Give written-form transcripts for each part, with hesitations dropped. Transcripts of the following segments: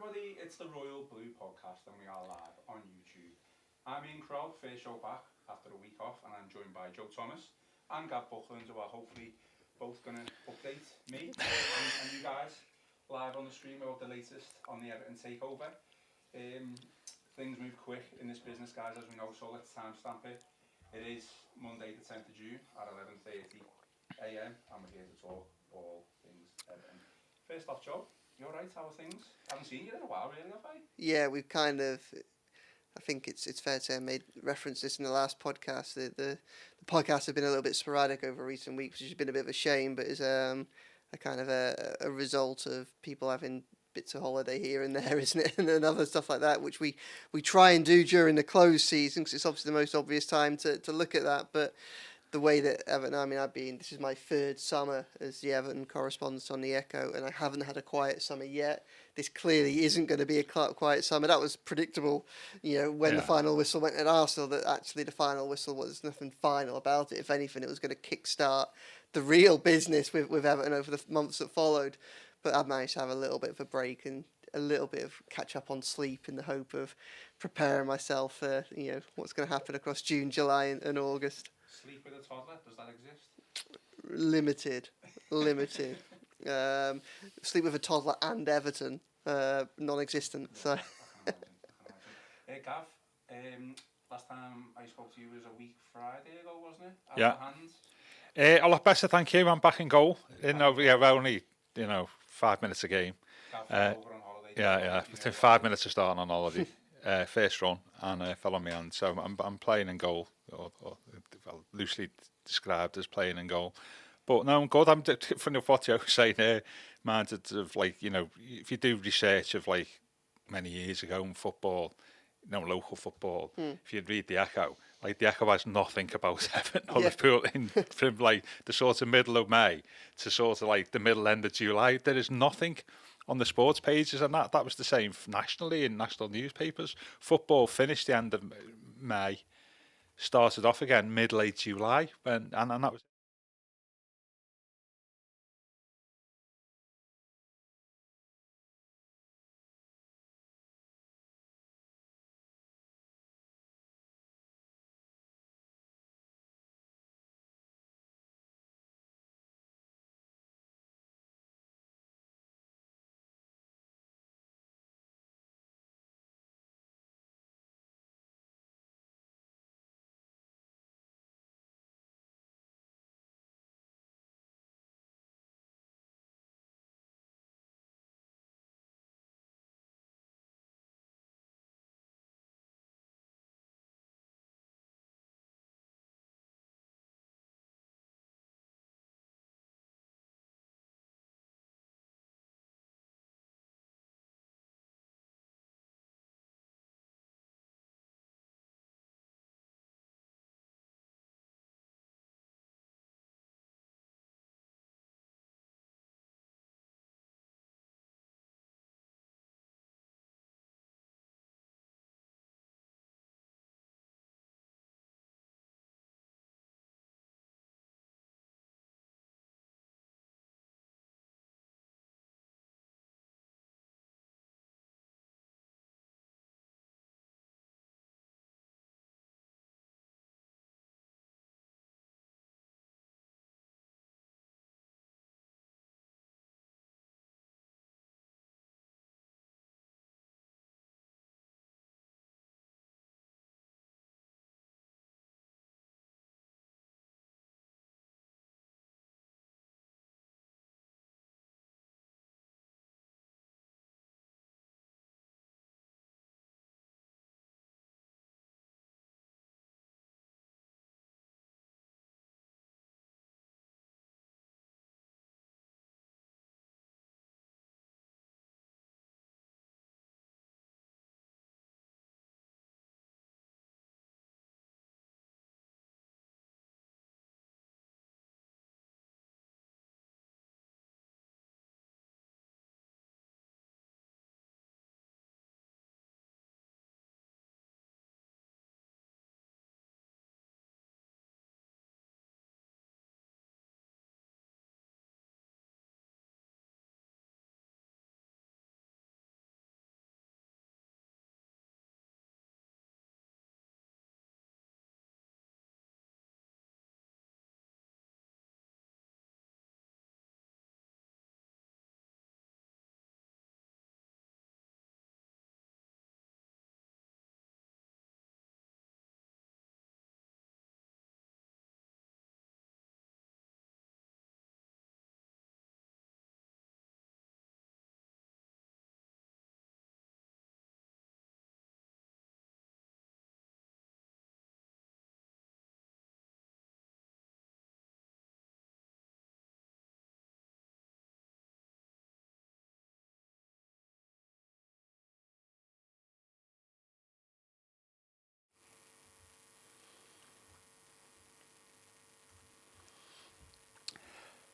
everybody, it's the Royal Blue Podcast and we are live on YouTube. I'm Ian Croll, first show back after a week off, and I'm joined by Thomas and Gav Buckland, who are hopefully both going to update me and you guys live on the stream about the latest on the Everton Takeover. Things move quick in this business, guys, as we know, so let's timestamp it. It is Monday the 10th of June at 11:30 a.m. and we're here to talk all things Everton. First off, Joe, you alright? How are things? I haven't seen you in a while, really, have I? Yeah, we've kind of. I think it's fair to say I made reference to this in the last podcast. The podcasts have been a little bit sporadic over recent weeks, which has been a bit of a shame, but is a kind of a result of people having bits of holiday here and there, isn't it? And other stuff like that, which we try and do during the closed season, because it's obviously the most obvious time to look at that. But the way that Everton, I mean, this is my third summer as the Everton correspondent on the Echo, and I haven't had a quiet summer yet. This clearly isn't going to be a quiet summer. That was predictable, when the final whistle went at Arsenal, that actually the final whistle was nothing final about it. If anything, it was going to kickstart the real business with Everton over the months that followed. But I've managed to have a little bit of a break and a little bit of catch up on sleep in the hope of preparing myself for, what's going to happen across June, July and August. Sleep with a toddler, does that exist? Limited. Sleep with a toddler and Everton, non-existent. So. I can imagine. Gav, last time I spoke to you was a week Friday ago, wasn't it? Yeah. Hands? A lot better, thank you. I'm back in goal. We're only 5 minutes a game. Gav over on holiday. Yeah. Within 5 minutes of starting on holiday, first run, and fell on my hand. So I'm playing in goal, or loosely described as playing in goal. But no, I'm good. I'm from what you were saying there, minded of if you do research of many years ago in football, local football, if you read the Echo, the Echo has nothing about Everton or Liverpool from the sort of middle of May to sort of the middle end of July. There is nothing on the sports pages, and that was the same nationally in national newspapers. Football finished the end of May, started off again mid-late July, and that was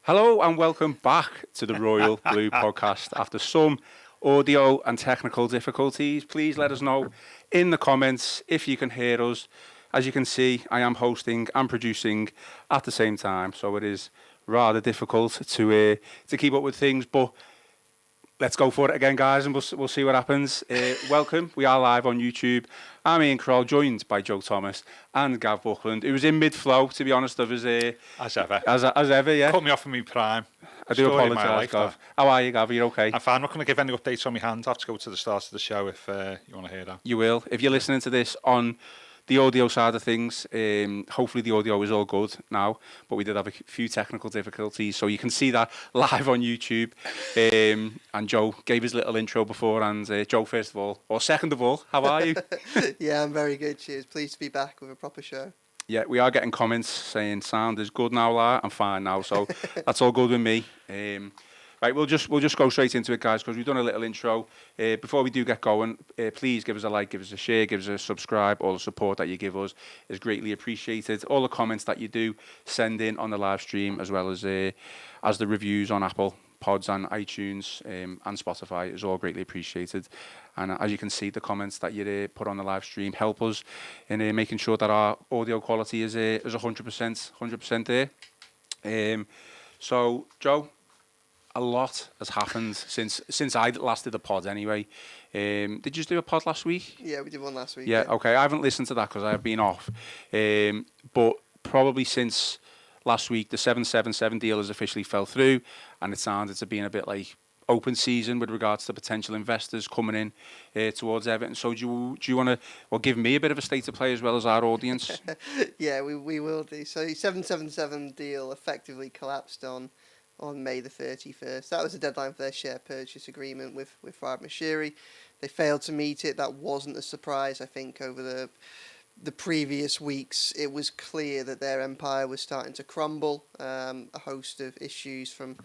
Hello and welcome back to the Royal Blue podcast. After some audio and technical difficulties, please let us know in the comments if you can hear us. As you can see, I am hosting and producing at the same time, so it is rather difficult to keep up with things, but let's go for it again, guys, and we'll see what happens. Welcome. We are live on YouTube. I'm Ian Croll, joined by Joe Thomas and Gav Buckland, who was in mid-flow, to be honest, of his... As ever. As ever, yeah. Cut me off in my prime. I do Story of my apologise, life, Gav. that. How are you, Gav? Are you okay? I'm fine. I'm not going to give any updates on my hand. I have to go to the start of the show if you want to hear that. You will. If you're listening to this on the audio side of things, hopefully the audio is all good now, but we did have a few technical difficulties, so you can see that live on YouTube. And Joe gave his little intro before, and Joe, first of all, or second of all, how are you? Yeah, I'm very good. Cheers. Pleased to be back with a proper show. Yeah, we are getting comments saying sound is good now, La. I'm fine now, so that's all good with me. Right, we'll just go straight into it, guys, because we've done a little intro. Before we do get going, please give us a like, give us a share, give us a subscribe. All the support that you give us is greatly appreciated. All the comments that you do send in on the live stream, as well as the reviews on Apple Pods and iTunes and Spotify, is all greatly appreciated. And as you can see, the comments that you put on the live stream help us in making sure that our audio quality is 100% there. So, Joe, a lot has happened since I last did a pod anyway. Did you just do a pod last week? Yeah, we did one last week. Yeah, okay. I haven't listened to that because I have been off. But probably since last week, the 777 deal has officially fell through, and it sounded to being a bit like open season with regards to potential investors coming in towards Everton. So do you want to give me a bit of a state of play as well as our audience? Yeah, we will do. So 777 deal effectively collapsed on May the 31st. That was the deadline for their share purchase agreement with Farhad Moshiri. They failed to meet it. That wasn't a surprise. I think over the previous weeks, it was clear that their empire was starting to crumble. A host of issues from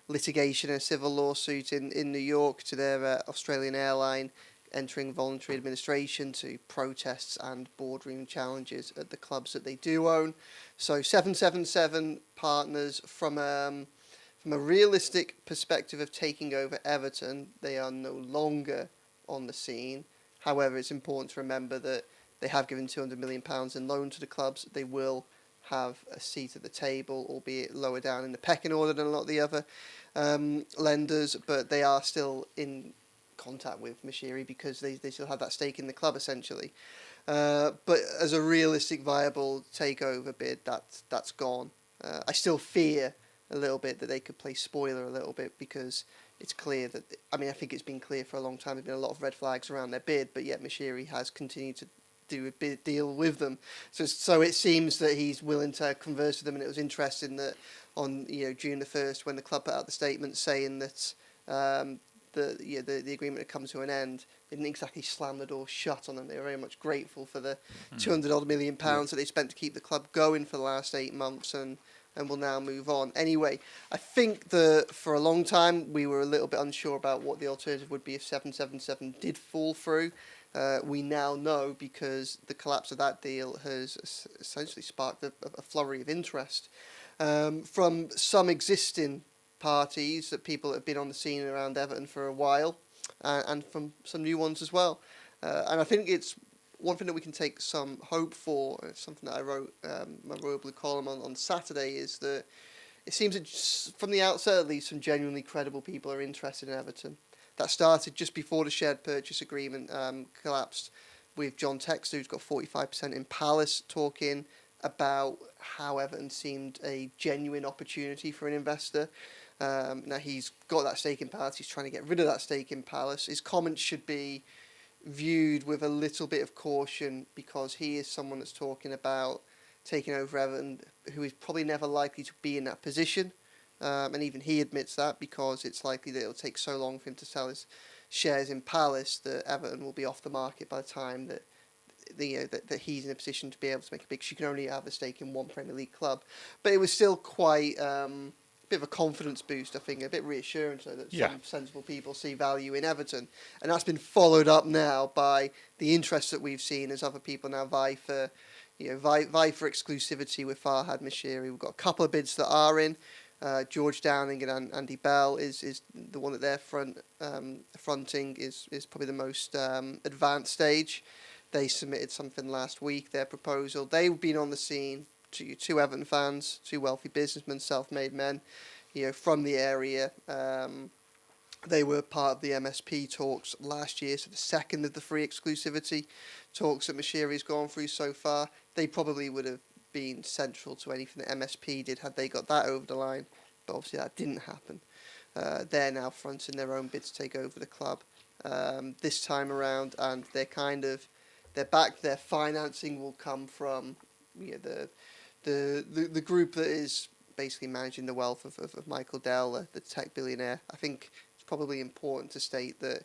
litigation and a civil lawsuit in New York to their Australian airline entering voluntary administration to protests and boardroom challenges at the clubs that they do own. So 777 partners from a realistic perspective of taking over Everton, they are no longer on the scene. However, it's important to remember that they have given £200 million in loan to the clubs. They will have a seat at the table, albeit lower down in the pecking order than a lot of the other lenders, but they are still in contact with Moshiri because they still have that stake in the club, essentially. But as a realistic, viable takeover bid, that's gone. I still fear a little bit that they could play spoiler a little bit because it's clear that, I think it's been clear for a long time, there's been a lot of red flags around their bid, but yet Moshiri has continued to do a bid deal with them. So it seems that he's willing to converse with them, and it was interesting that on June the 1st, when the club put out the statement saying that the agreement had come to an end, they didn't exactly slam the door shut on them. They were very much grateful for the £200 million that they spent to keep the club going for the last 8 months, and will now move on. Anyway, I think that for a long time we were a little bit unsure about what the alternative would be if 777 did fall through. We now know because the collapse of that deal has essentially sparked a flurry of interest from some existing parties, that people that have been on the scene around Everton for a while, and from some new ones as well. And I think it's one thing that we can take some hope for, something that I wrote my Royal Blue column on Saturday, is that it seems that from the outset at least some genuinely credible people are interested in Everton. That started just before the shared purchase agreement collapsed, with John Textor, who's got 45% in Palace, talking about how Everton seemed a genuine opportunity for an investor. Now he's got that stake in Palace, he's trying to get rid of that stake in Palace. His comments should be viewed with a little bit of caution, because he is someone that's talking about taking over Everton, who is probably never likely to be in that position. And even he admits that, because it's likely that it'll take so long for him to sell his shares in Palace that Everton will be off the market by the time that that he's in a position to be able to make a big. You can only have a stake in one Premier League club, but it was still quite a bit of a confidence boost. I think a bit reassuring, so that some sensible people see value in Everton, and that's been followed up now by the interest that we've seen as other people now vie for exclusivity with Farhad Moshiri. We've got a couple of bids that are in. George Downing and Andy Bell is the one that they're fronting is probably the most advanced stage. They submitted something last week, their proposal. They've been on the scene, two Everton fans, two wealthy businessmen, self-made men, from the area. They were part of the MSP talks last year, so the second of the free exclusivity talks that Moshiri's gone through so far. They probably would have been central to anything that MSP did had they got that over the line, but obviously that didn't happen. They're now fronting their own bid to take over the club this time around, and they're back. Their financing will come from the group that is basically managing the wealth of Michael Dell, the tech billionaire. I think it's probably important to state that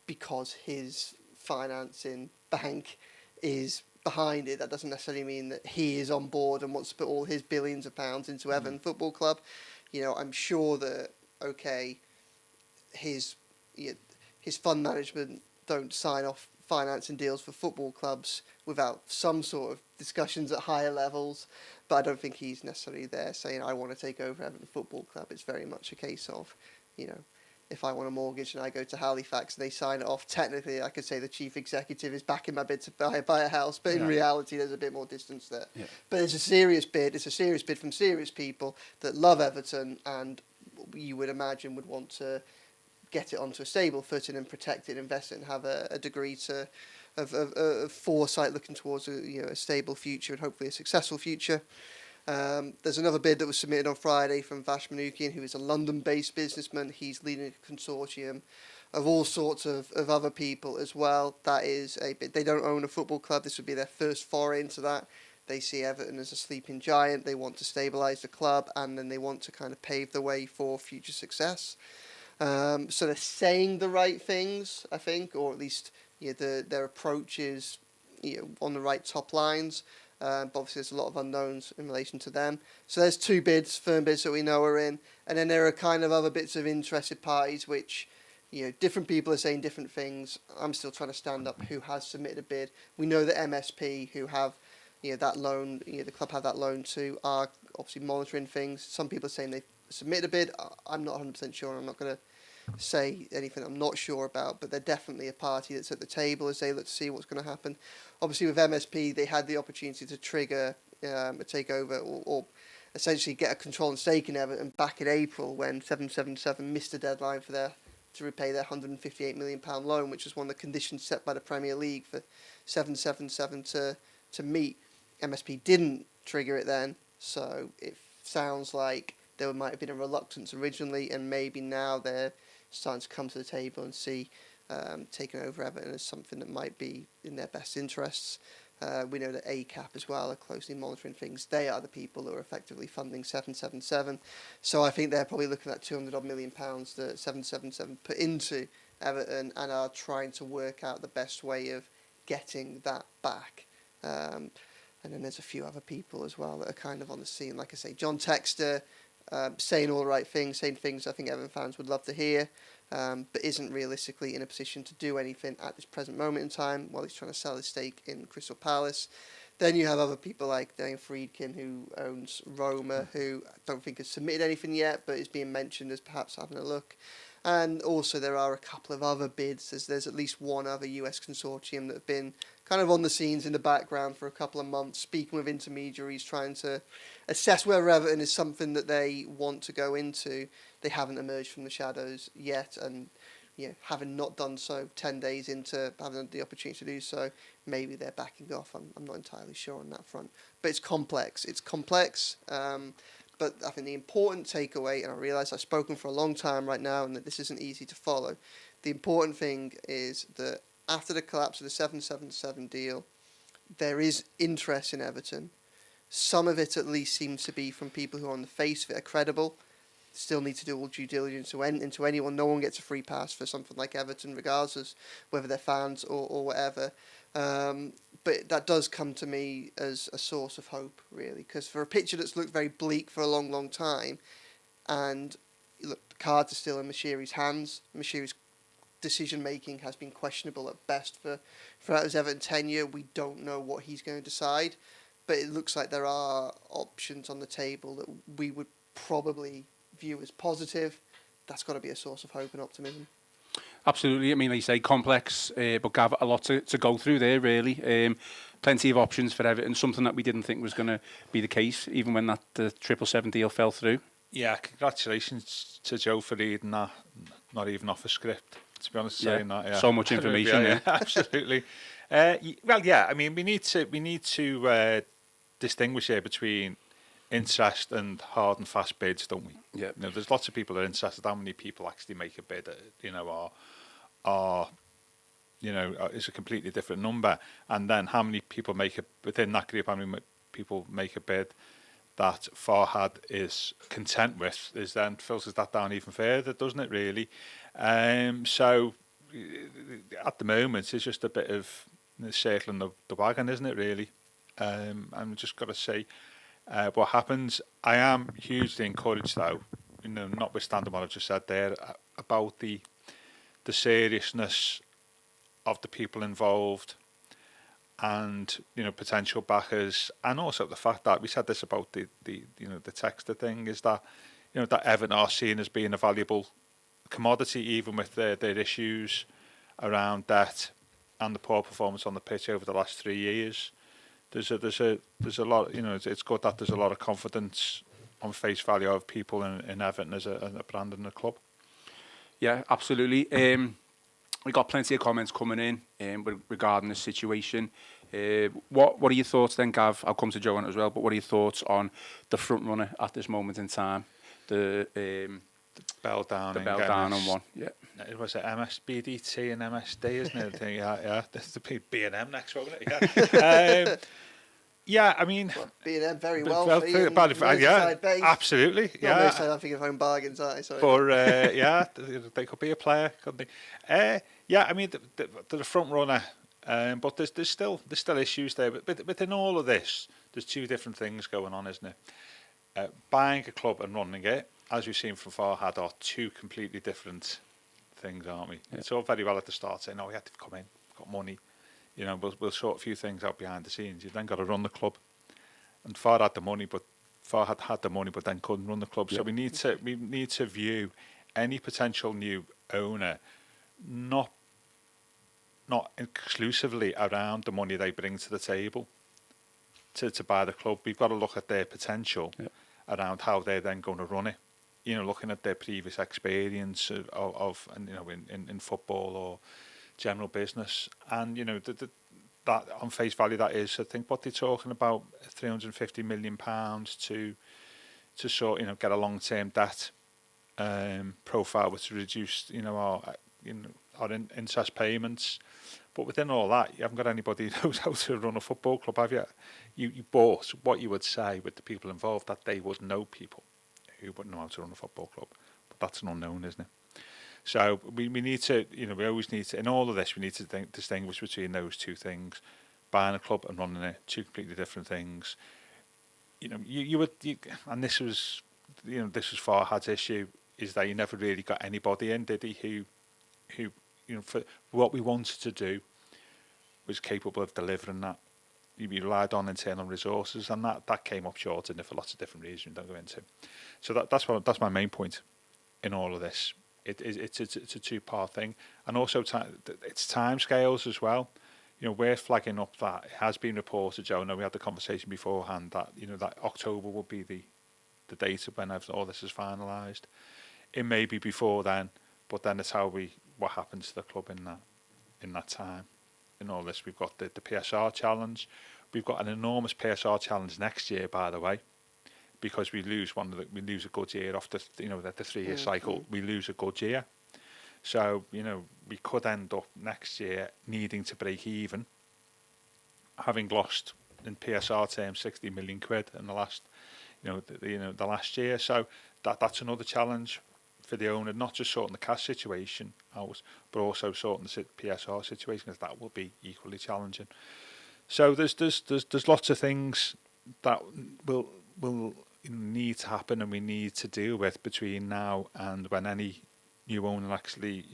because his financing bank is behind it, that doesn't necessarily mean that he is on board and wants to put all his billions of pounds into Everton Football Club. I'm sure that his fund management don't sign off financing deals for football clubs without some sort of discussions at higher levels, but I don't think he's necessarily there saying, I want to take over Everton Football Club. It's very much a case of, if I want a mortgage and I go to Halifax and they sign it off, technically I could say the chief executive is backing my bid to buy a house, but in reality there's a bit more distance there. Yeah. But it's a serious bid. It's a serious bid from serious people that love Everton and you would imagine would want to get it onto a stable footing and protect it, invest it, and have a degree of foresight looking towards a stable future and hopefully a successful future. There's another bid that was submitted on Friday from Vash Manukian, who is a London-based businessman. He's leading a consortium of all sorts of other people as well. That is a bid. They don't own a football club. This would be their first foray into that. They see Everton as a sleeping giant. They want to stabilise the club, and then they want to kind of pave the way for future success. So they're saying the right things, I think, or at least their approach is on the right top lines. But obviously there's a lot of unknowns in relation to them. So there's two bids, firm bids that we know are in, and then there are kind of other bits of interested parties which different people are saying different things. I'm still trying to stand up who has submitted a bid. We know that MSP, who have that loan, the club have that loan to, are obviously monitoring things. Some people are saying they've submitted a bid. I'm not 100% sure. I'm not going to say anything I'm not sure about, but they're definitely a party that's at the table as they look to see what's going to happen. Obviously with MSP, they had the opportunity to trigger a takeover or essentially get a control and stake in Everton back in April when 777 missed the deadline to repay their £158 million loan, which was one of the conditions set by the Premier League for 777 to meet. MSP didn't trigger it then, so it sounds like there might have been a reluctance originally, and maybe now they're starting to come to the table and see taking over Everton as something that might be in their best interests. We know that ACAP as well are closely monitoring things. They are the people that are effectively funding 777. So I think they're probably looking at £200 million that 777 put into Everton and are trying to work out the best way of getting that back. And then there's a few other people as well that are kind of on the scene. Like I say, John Textor, saying all the right things, saying things I think Everton fans would love to hear, but isn't realistically in a position to do anything at this present moment in time while he's trying to sell his stake in Crystal Palace. Then you have other people like Daniel Friedkin, who owns Roma, who I don't think has submitted anything yet, but is being mentioned as perhaps having a look. And also there are a couple of other bids. There's at least one other US consortium that have been kind of on the scenes in the background for a couple of months, speaking with intermediaries, trying to assess whether Everton is something that they want to go into. They haven't emerged from the shadows yet, and having not done so 10 days into having the opportunity to do so, maybe they're backing off. I'm not entirely sure on that front. But it's complex. But I think the important takeaway, and I realise I've spoken for a long time right now and that this isn't easy to follow, the important thing is that after the collapse of the 777 deal, there is interest in Everton. Some of it at least seems to be from people who on the face of it are credible. Still need to do all due diligence into anyone. No one gets a free pass for something like Everton, regardless of whether they're fans or whatever. But that does come to me as a source of hope, really, because for a picture that's looked very bleak for a long, long time, and look, the cards are still in Moshiri's hands. Moshiri's decision-making has been questionable at best throughout his Everton tenure. We don't know what he's going to decide, but it looks like there are options on the table that we would probably view as positive, that's got to be a source of hope and optimism. Absolutely. I mean, like you say, complex, but Gav, a lot to go through there, really. Plenty of options for Everton, something that we didn't think was going to be the case, even when that 777 deal fell through. Yeah, congratulations to Joe for reading that, not even off a script, to be honest, saying that. Yeah. So much information there. Absolutely. Well, yeah, I mean, we need to distinguish here between interest and hard and fast bids, don't we? Yeah. You know, there's lots of people that are interested. How many people actually make a bid? Are is a completely different number. And then how many people within that group? How many people make a bid that Farhad is content with? Is then filters that down even further, doesn't it? Really. So at the moment, it's just a bit of circling the wagon, isn't it? Really. I'm just got to say. What happens? I am hugely encouraged, though, notwithstanding what I've just said there, about the seriousness of the people involved, and potential backers, and also the fact that we said this about the Texter thing, is that that Everton are seen as being a valuable commodity, even with their issues around debt and the poor performance on the pitch over the last 3 years. There's a lot. It's good that there's a lot of confidence on face value of people in Everton as a brand and a club. Yeah, absolutely. We got plenty of comments coming in regarding the situation. What are your thoughts then, Gav? I'll come to Joe on it as well. But what are your thoughts on the front runner at this moment in time? The Bell down. The Bell down on one. Yeah. It was MSBDT and MSD, isn't it? Yeah. This is the B&M next, wasn't it? Yeah. Yeah, I mean, B&M very wealthy. Yeah, absolutely. Yeah. Yeah. Not thinking of home bargains, are they? Sorry. But yeah, they could be a player, couldn't they? Yeah, I mean, the front runner. But there's still issues there. But within all of this, there's two different things going on, isn't it? Buying a club and running it, as we've seen from Farhad, are two completely different things, aren't we? Yeah. It's all very well at the start saying, we had to come in, got money, we'll sort a few things out behind the scenes. You've then got to run the club. And Farhad had the money, but then couldn't run the club. Yeah. So we need to view any potential new owner not exclusively around the money they bring to the table to buy the club. We've got to look at their potential around how they're then going to run it. Looking at their previous experience of in football or general business, and that on face value, that is, I think, what they're talking about, £350 million to sort get a long term debt profile, which reduced our interest payments. But within all that, you haven't got anybody who knows how to run a football club, have you? You bought what you would say with the people involved, that they would know people who wouldn't know how to run a football club. But that's an unknown, isn't it? So we need to, we always need to, in all of this, we need to distinguish between those two things. Buying a club and running it, two completely different things. And this was Farhad's issue, is that he never really got anybody in, did he, who for what we wanted to do was capable of delivering that. You relied on internal resources, and that came up short, and for lots of different reasons we don't go into. So that's my main point in all of this. It's a two-part thing, and also it's timescales as well. We're flagging up that it has been reported, Joe. I know we had the conversation beforehand that that October will be the date of when all this is finalised. It may be before then, but then it's what happens to the club in that time. In all this, we've got the PSR challenge. We've got an enormous PSR challenge next year, by the way, because we lose a good year off the 3-year cycle. We lose a good year, so we could end up next year needing to break even, having lost in PSR terms £60 million in the last the last year. So that's another challenge for the owner, not just sorting the cash situation out, but also sorting the PSR situation, because that will be equally challenging. So there's lots of things that will need to happen, and we need to deal with between now and when any new owner actually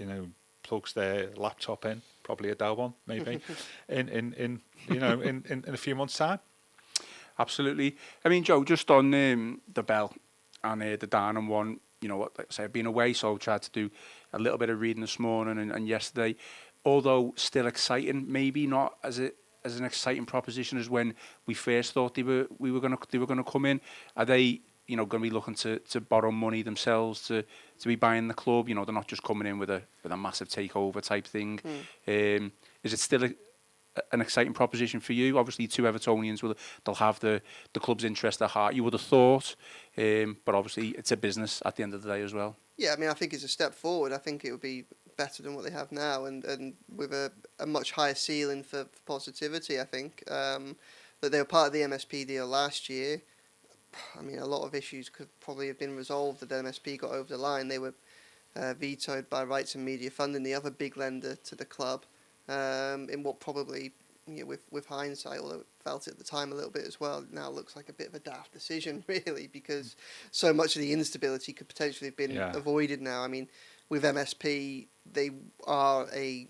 plugs their laptop in, probably a Dell one maybe, in a few months' time. Absolutely. I mean, Joe, just on the Bell and the Downham one, you know, like I say, I've been away, so I tried to do a little bit of reading this morning and yesterday. Although still exciting, maybe not as an exciting proposition as when we first thought they were gonna come in. Are they, you know, going to be looking to borrow money themselves to be buying the club? You know, they're not just coming in with a massive takeover type thing. Is it still an exciting proposition for you? Obviously, two Evertonians they'll have the club's interest at heart. You would have thought, but obviously it's a business at the end of the day as well. Yeah, I mean, I think it's a step forward. I think it would be better than what they have now, and with a much higher ceiling for positivity. I think that they were part of the MSP deal last year. I mean, a lot of issues could probably have been resolved if the MSP got over the line. They were vetoed by Rights and Media Funding, the other big lender to the club, in what probably, you know, with hindsight, although it felt at the time a little bit as well, now looks like a bit of a daft decision, really, because so much of the instability could potentially have been avoided now. I mean, with MSP, they are a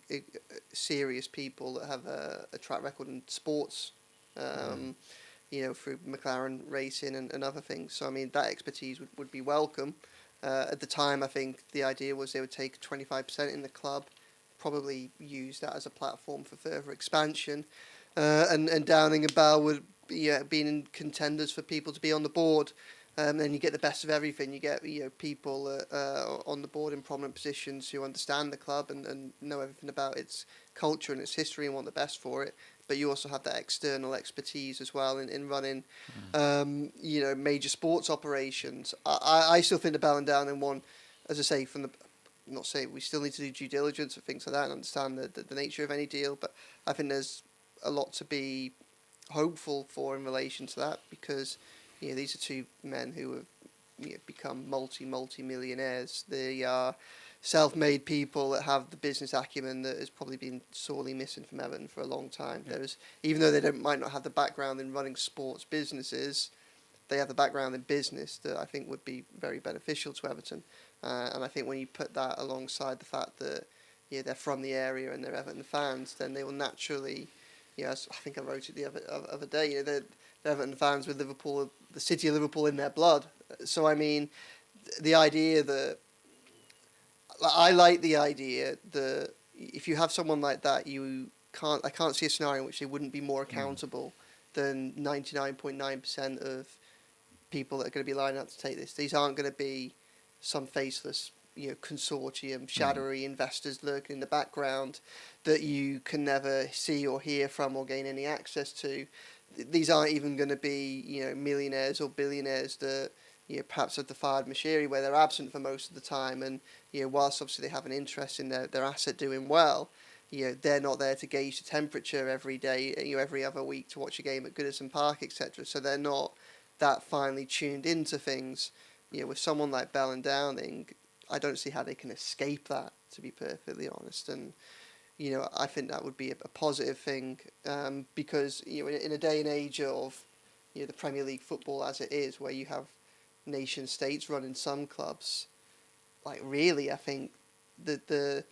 serious people that have a track record in sports, you know, through McLaren Racing and other things. So, I mean, that expertise would be welcome. At the time, I think the idea was they would take 25% in the club, probably use that as a platform for further expansion. And Downing and Bell would be being contenders for people to be on the board. Then you get the best of everything. You get, you know, people on the board in prominent positions who understand the club and know everything about its culture and its history and want the best for it. But you also have that external expertise as well in running, you know, major sports operations. I still think the Bell and Downing one, as I say, I'm not saying we still need to do due diligence and things like that and understand the nature of any deal, but I think there's a lot to be hopeful for in relation to that, because, you know, these are two men who have, you know, become multi-millionaires. They are self-made people that have the business acumen that has probably been sorely missing from Everton for a long time. Even though they might not have the background in running sports businesses, they have the background in business that I think would be very beneficial to Everton. And I think when you put that alongside the fact that, you know, they're from the area and they're Everton fans, then they will naturally, you know, as I think I wrote it the other day, you know, they're Everton fans with Liverpool, the city of Liverpool in their blood. So, I mean, the idea that, I like the idea that if you have someone like that, I can't see a scenario in which they wouldn't be more accountable than 99.9% of people that are going to be lining up to take this. These aren't going to be some faceless, you know, consortium, shadowy investors lurking in the background that you can never see or hear from or gain any access to. These aren't even going to be, you know, millionaires or billionaires that, you know, perhaps of the Farhad Moshiri, where they're absent for most of the time, and, you know, whilst obviously they have an interest in their asset doing well, you know, they're not there to gauge the temperature every day, you know, every other week to watch a game at Goodison Park, etc. So they're not that finely tuned into things. You know, with someone like Bell and Downing, I don't see how they can escape that, to be perfectly honest. And, you know, I think that would be a positive thing, because, you know, in a day and age of, you know, the Premier League football as it is, where you have nation states running some clubs, like, really, I think that the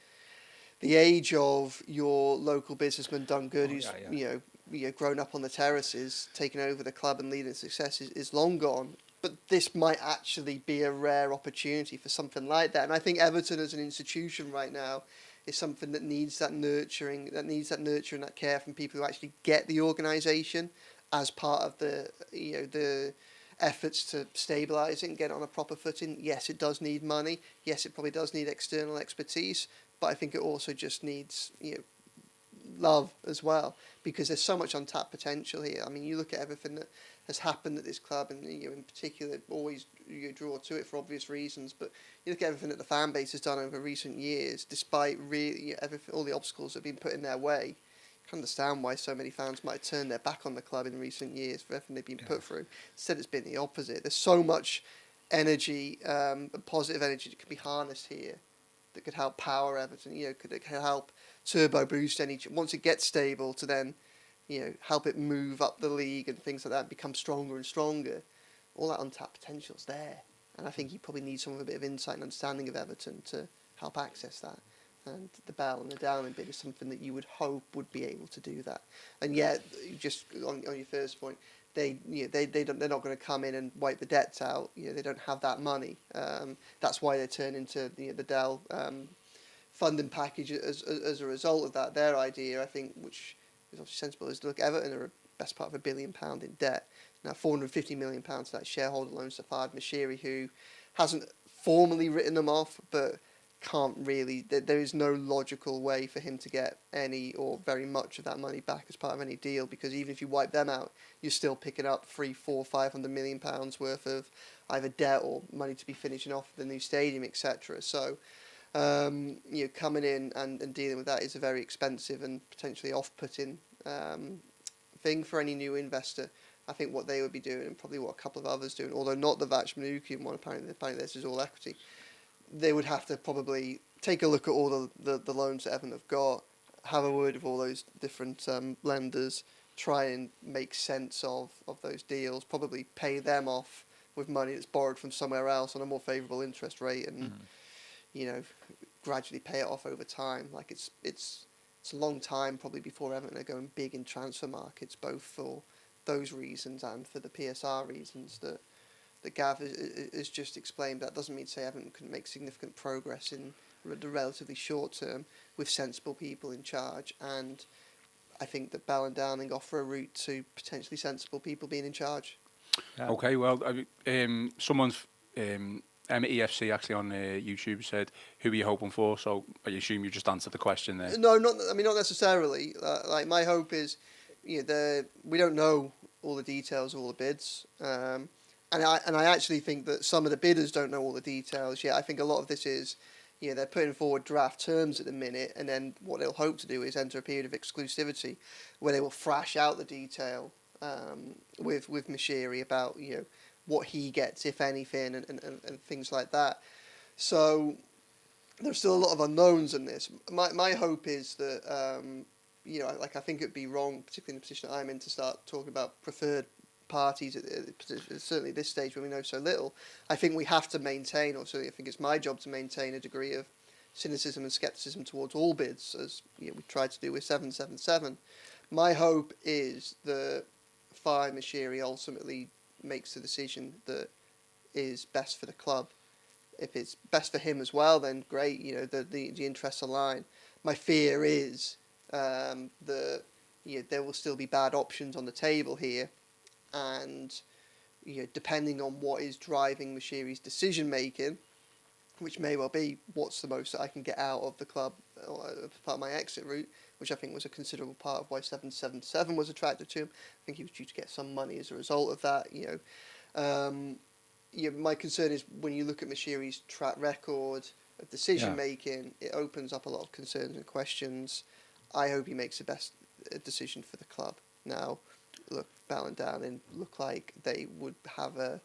age of your local businessman done good, who's you know grown up on the terraces, taking over the club and leading success is long gone. But this might actually be a rare opportunity for something like that. And I think Everton as an institution right now is something that needs that nurturing, that care from people who actually get the organisation as part of the efforts to stabilise it and get it on a proper footing. Yes, it does need money. Yes, it probably does need external expertise. But I think it also just needs, you know, love as well, because there's so much untapped potential here. I mean, you look at everything that has happened at this club, and, you know, in particular, always you draw to it for obvious reasons. But you look at everything that the fan base has done over recent years, despite really, you know, all the obstacles that have been put in their way. You can understand why so many fans might have turned their back on the club in recent years for everything they've been put through. Instead, it's been the opposite. There's so much energy, positive energy that can be harnessed here, that could help power Everton, you know, could help turbo boost once it gets stable, to then, you know, help it move up the league and things like that, and become stronger and stronger. All that untapped potential's there, and I think you probably need some of a bit of insight and understanding of Everton to help access that. And the Bell and the Downing bit is something that you would hope would be able to do that. And yet, just on your first point, they're not going to come in and wipe the debts out. They don't have that money. That's why they turn into the Dell funding package as a result of that. Their idea, I think, which is obviously sensible, is to look, Everton are best part of £1 billion in debt. Now, £450 million to that shareholder loans to Farhad Moshiri, who hasn't formally written them off, but can't really. There is no logical way for him to get any or very much of that money back as part of any deal, because even if you wipe them out, you're still picking up £300, £400, £500 million worth of either debt or money to be finishing off the new stadium, etc. So, coming in and dealing with that is a very expensive and potentially off-putting thing for any new investor. I think what they would be doing, and probably what a couple of others doing, although not the Vach Manukian one, apparently this is all equity, they would have to probably take a look at all the loans that Everton have got, have a word with all those different lenders, try and make sense of those deals, probably pay them off with money that's borrowed from somewhere else on a more favourable interest rate, and gradually pay it off over time. Like it's a long time probably before Everton are going big in transfer markets, both for those reasons and for the PSR reasons that Gav has just explained. That doesn't mean to say Everton can make significant progress in the relatively short term with sensible people in charge, and I think that Bell and Downing offer a route to potentially sensible people being in charge. Yeah. Okay, well, someone's MEFC actually on YouTube said, "Who are you hoping for?" So I assume you just answered the question there. No, not necessarily. Like my hope is, we don't know all the details of all the bids, and I actually think that some of the bidders don't know all the details yet. I think a lot of this is, they're putting forward draft terms at the minute, and then what they'll hope to do is enter a period of exclusivity where they will thrash out the detail with Moshiri about what he gets, if anything, and things like that. So there's still a lot of unknowns in this. My hope is that I think it'd be wrong, particularly in the position that I'm in, to start talking about preferred parties certainly at this stage when we know so little. I think we have to maintain, or certainly I think it's my job to maintain, a degree of cynicism and scepticism towards all bids, as we tried to do with 777. My hope is that Farhad Moshiri ultimately makes the decision that is best for the club. If it's best for him as well, then great. The interests align. My fear is that there will still be bad options on the table here, and depending on what is driving Moshiri's decision making, which may well be what's the most that I can get out of the club, or part of my exit route, which I think was a considerable part of why 777 was attracted to him. I think he was due to get some money as a result of that. My concern is when you look at Moshiri's track record of decision making, it opens up a lot of concerns and questions. I hope he makes the best decision for the club. Now, look, Bell and Downing look like they would have a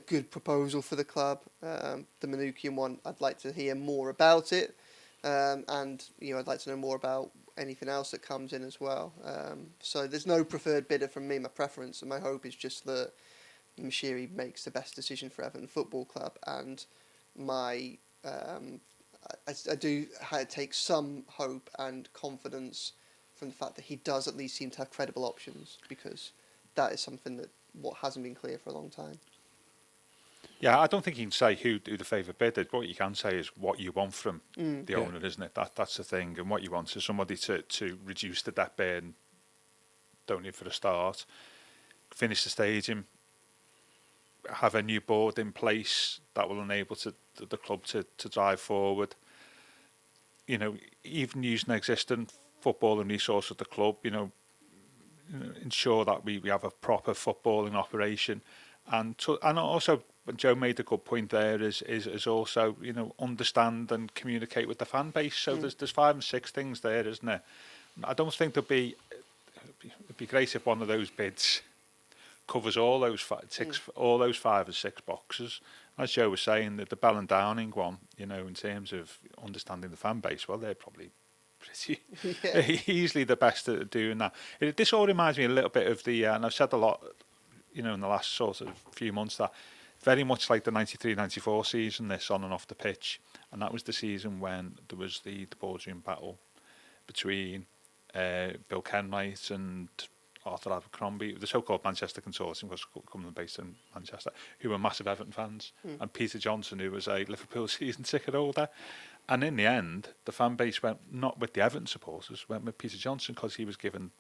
good proposal for the club. The Manukian one, I'd like to hear more about it, and I'd like to know more about anything else that comes in as well. So there's no preferred bidder from me. My preference and my hope is just that Moshiri makes the best decision for Everton Football Club, and I do take some hope and confidence from the fact that he does at least seem to have credible options, because that is something that hasn't been clear for a long time. Yeah, I don't think you can say who the favourite bidder. What you can say is what you want from the owner, isn't it? That's the thing. And what you want is somebody to reduce the debt burden, don't need for a start, finish the stadium, have a new board in place that will enable the club to drive forward. Even using existing footballing resource at the club, ensure that we have a proper footballing operation, and also Joe made a good point there is also understand and communicate with the fan base. So there's 5 and 6 things there, isn't there? I don't think it'd be great if one of those bids covers all those 5 and 6 boxes. As Joe was saying, the Bell and Downing one, in terms of understanding the fan base, well, they're probably pretty easily the best at doing that. This all reminds me a little bit of and I've said a lot, in the last sort of few months, that very much like the 93-94 season, this on and off the pitch, and that was the season when there was the boardroom battle between Bill Kenwright and Arthur Abercrombie, the so-called Manchester Consortium, was coming based in Manchester, who were massive Everton fans, and Peter Johnson, who was a Liverpool season ticket holder. And in the end, the fan base went not with the Everton supporters, went with Peter Johnson, because he was given,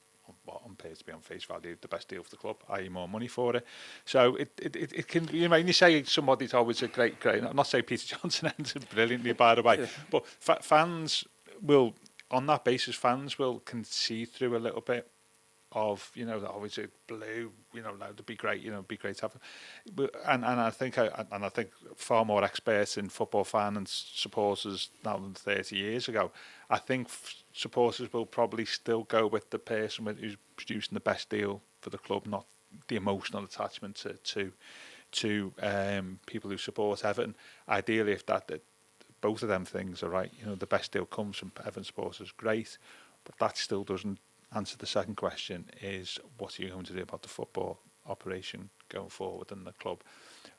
what appears to be on face value, the best deal for the club, i.e. more money for it. So it can, you know, when you say somebody's always a great, I'm not saying Peter Johnson ended brilliantly, by the way, but fans will, on that basis, fans will concede through a little bit of, you know, that always a blue, you know, that would be great, you know, it'd be great to have. And I think far more experts in football fan and supporters now than 30 years ago. I think supporters will probably still go with the person who's producing the best deal for the club, not the emotional attachment to people who support Everton. Ideally, if that both of them things are right, you know, the best deal comes from Everton supporters, great, but that still doesn't answer the second question, is what are you going to do about the football operation going forward in the club?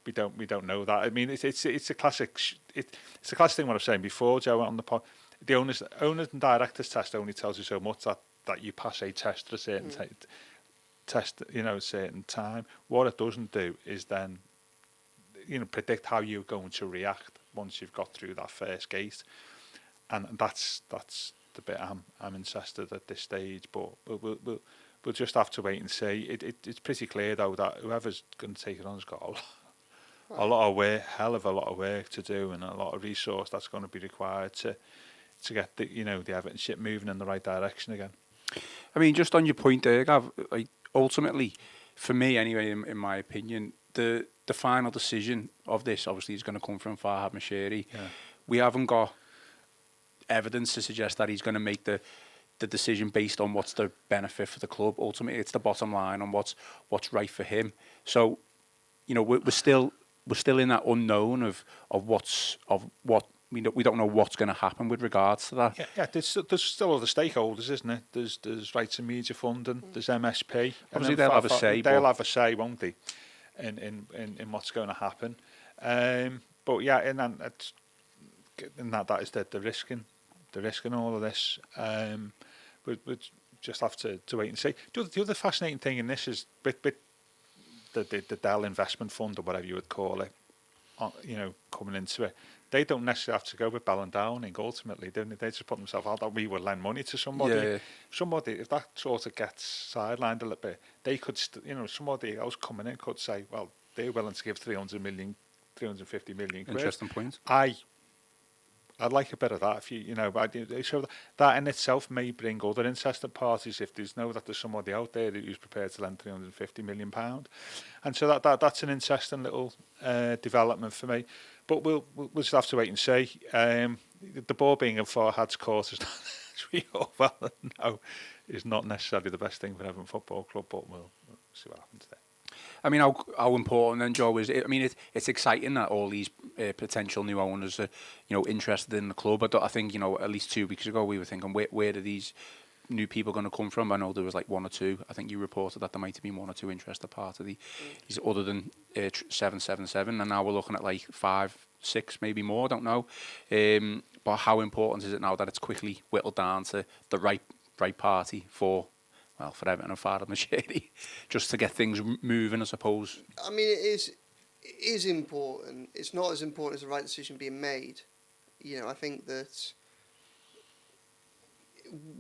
We don't know that. I mean, it's a classic it's a classic thing what I was saying before, Joe, on the pod. The owners and directors test only tells you so much, that you pass a test at a certain test, you know, a certain time. What it doesn't do is then, you know, predict how you're going to react once you've got through that first gate, and that's the bit I'm interested at this stage. But we'll just have to wait and see. It's pretty clear though that whoever's going to take it on has got a lot of work, hell of a lot of work to do, and a lot of resource that's going to be required to get the, you know, the Everton ship moving in the right direction again. I mean, just on your point there, Gav, like, ultimately, for me anyway, in my opinion, the final decision of this obviously is going to come from Farhad Moshiri. Yeah. We haven't got evidence to suggest that he's going to make the decision based on what's the benefit for the club. Ultimately, it's the bottom line on what's right for him. So, you know, we're still in that unknown of what we don't know what's going to happen with regards to that. Yeah. There's still other stakeholders, isn't it? There's Rights and Media Funding, there's MSP. Obviously, they'll have a say. They'll have a say, won't they? In what's going to happen. But yeah, and that is the risk in all of this. We just have to wait and see. The other fascinating thing in this is with the Dell Investment Fund, or whatever you would call it, you know, coming into it. They don't necessarily have to go with Bell and Downing. Ultimately, they just put themselves out that we would lend money to somebody. Yeah. Somebody, if that sort of gets sidelined a little bit, they could, you know, somebody else coming in could say, well, they're willing to give 350 million quid. Interesting point. I'd like a bit of that. If you know, so that in itself may bring other interested parties if there's somebody out there who's prepared to lend £350 million, and so that's an interesting little development for me. But we'll just have to wait and see. The ball being in Farhad's court is not, as we all well know, is not necessarily the best thing for Everton Football Club. But we'll see what happens there. I mean, how important then, Joe, is it? I mean, it's exciting that all these potential new owners are, you know, interested in the club. I think, you know, at least 2 weeks ago we were thinking, where are these new people going to come from? I know there was like 1 or 2. I think you reported that there might have been 1 or 2 interested part of the, other than 777, and now we're looking at like 5, 6, maybe more. I don't know. But how important is it now that it's quickly whittled down to the right party for Everton and Farhad Moshiri, just to get things moving, I suppose? I mean, it is important. It's not as important as the right decision being made. You know, I think that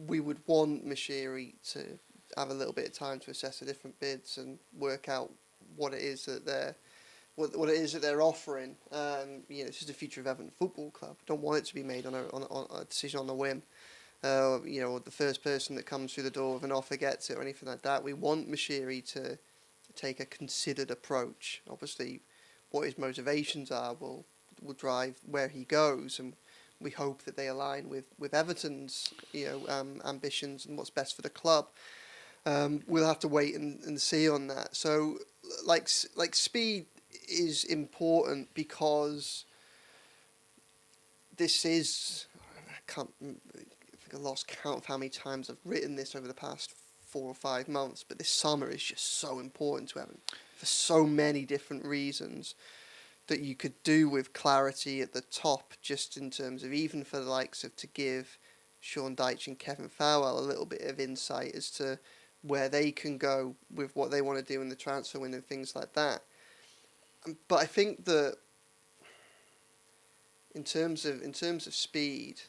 we would want Moshiri to have a little bit of time to assess the different bids and work out what it is that they're offering. You know, it's just the future of Everton Football Club. Don't want it to be made on a decision on a whim. You know, the first person that comes through the door with an offer gets it or anything like that. We want Moshiri to take a considered approach. Obviously, what his motivations are will drive where he goes, and we hope that they align with Everton's, you know, ambitions and what's best for the club. We'll have to wait and see on that. So, like speed is important because this is, I lost count of how many times I've written this over the past 4 or 5 months, but this summer is just so important to Everton for so many different reasons that you could do with clarity at the top, just in terms of even for the likes of to give Sean Dyche and Kevin Farwell a little bit of insight as to where they can go with what they want to do in the transfer window and things like that. But I think that in terms of speed,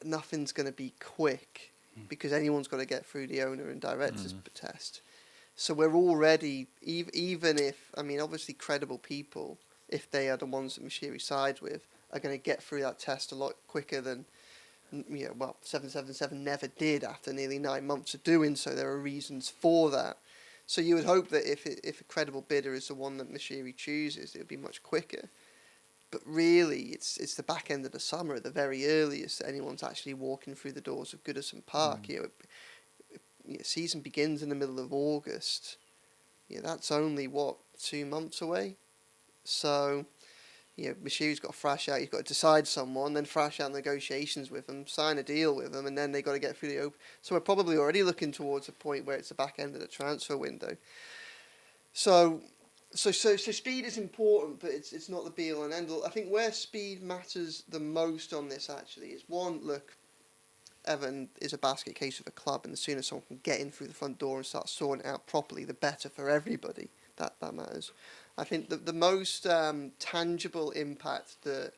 nothing's going to be quick because anyone's got to get through the owner and directors test. So we're already, even if, I mean, obviously credible people, if they are the ones that Moshiri sides with, are going to get through that test a lot quicker than, 777 never did after nearly 9 months of doing so. There are reasons for that. So you would hope that if a credible bidder is the one that Moshiri chooses, it would be much quicker. But really, it's the back end of the summer at the very earliest that anyone's actually walking through the doors of Goodison Park. Season begins in the middle of August. That's only 2 months away. So, Moshiri's got to thrash out. He's got to decide someone, then thrash out negotiations with them, sign a deal with them, and then they got to get through the open. So we're probably already looking towards a point where it's the back end of the transfer window. So speed is important, but it's not the be all and end all. I think where speed matters the most on this actually is one, look, Everton is a basket case of a club, and the sooner someone can get in through the front door and start sorting it out properly, the better for everybody. That matters. I think the most tangible impact that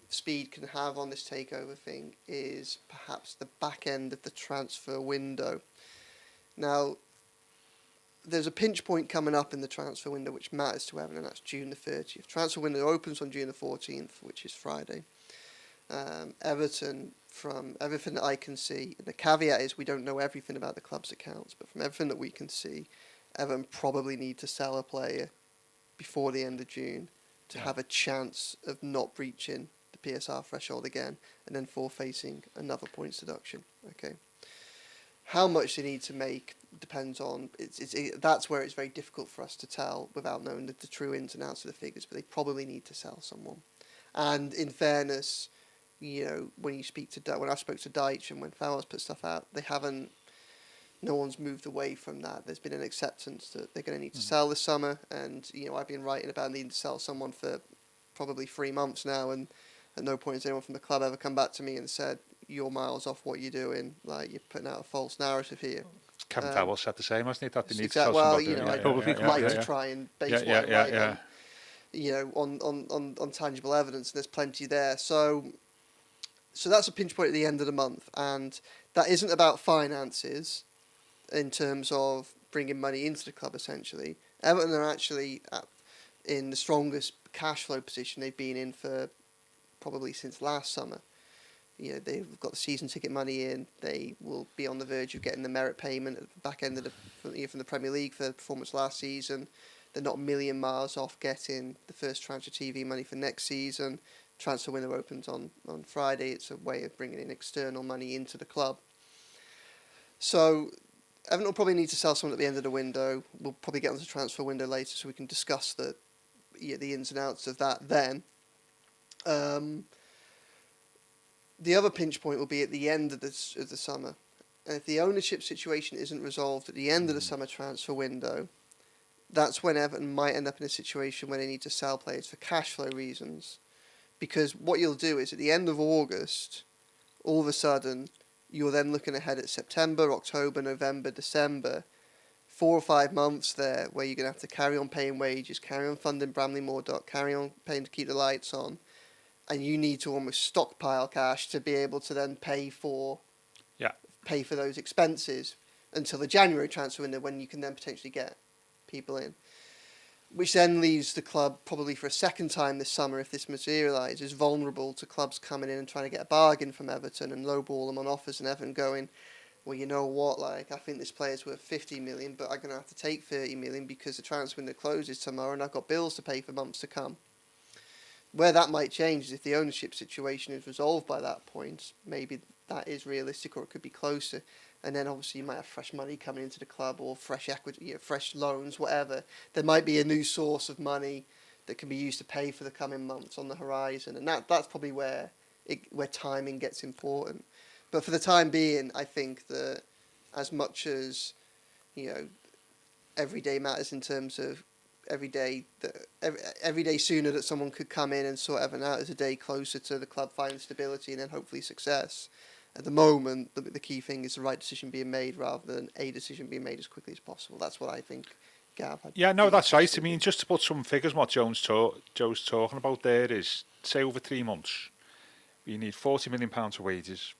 speed can have on this takeover thing is perhaps the back end of the transfer window. Now, there's a pinch point coming up in the transfer window which matters to Everton, and that's June the 30th. Transfer window opens on June the 14th, which is Friday. Everton, from everything that I can see, the caveat is we don't know everything about the club's accounts, but from everything that we can see, Everton probably need to sell a player before the end of June to have a chance of not breaching the PSR threshold again and then facing another points deduction. Okay. How much they need to make depends on that's where it's very difficult for us to tell without knowing the true ins and outs of the figures, but they probably need to sell someone. And in fairness, when I spoke to Deitch and when Farhad's put stuff out, no one's moved away from that. There's been an acceptance that they're going to need to sell this summer, and I've been writing about needing to sell someone for probably 3 months now, and at no point has anyone from the club ever come back to me and said, you're miles off what you're doing, like you're putting out a false narrative here. Kevin Towell said the same, wasn't he? That they need to sell well, somebody. I'd like to try and base what I write on tangible evidence, and there's plenty there. So that's a pinch point at the end of the month, and that isn't about finances in terms of bringing money into the club, essentially. Everton are actually in the strongest cash flow position they've been in for probably since last summer. They've got the season ticket money in. They will be on the verge of getting the merit payment at the back end of from the Premier League for the performance last season. They're not a million miles off getting the first tranche of TV money for next season. Transfer window opens on Friday. It's a way of bringing in external money into the club. So Everton will probably need to sell someone at the end of the window. We'll probably get onto the transfer window later so we can discuss the ins and outs of that then. The other pinch point will be at the end of the summer. And if the ownership situation isn't resolved at the end of the summer transfer window, that's when Everton might end up in a situation where they need to sell players for cash flow reasons. Because what you'll do is at the end of August, all of a sudden, you're then looking ahead at September, October, November, December, 4 or 5 months there where you're going to have to carry on paying wages, carry on funding Bramley Moordock, carry on paying to keep the lights on, and you need to almost stockpile cash to be able to then pay for those expenses until the January transfer window when you can then potentially get people in. Which then leaves the club probably for a second time this summer, if this materialises, vulnerable to clubs coming in and trying to get a bargain from Everton and lowball them on offers, and Everton going, well, you know what, I think this player's worth 50 million, but I'm going to have to take 30 million because the transfer window closes tomorrow and I've got bills to pay for months to come. Where that might change is if the ownership situation is resolved by that point. Maybe that is realistic, or it could be closer. And then obviously you might have fresh money coming into the club, or fresh equity, fresh loans, whatever. There might be a new source of money that can be used to pay for the coming months on the horizon, and that's probably where timing gets important. But for the time being, I think that as much as every day matters in terms of every day sooner that someone could come in and sort Everton out is a day closer to the club finding stability and then hopefully success. at the moment, the key thing is the right decision being made rather than a decision being made as quickly as possible. That's what I think, Gav. Yeah, no, that's right. I mean, just to put some figures, what Joe's talking about there is, say, over 3 months, we need £40 million of wages.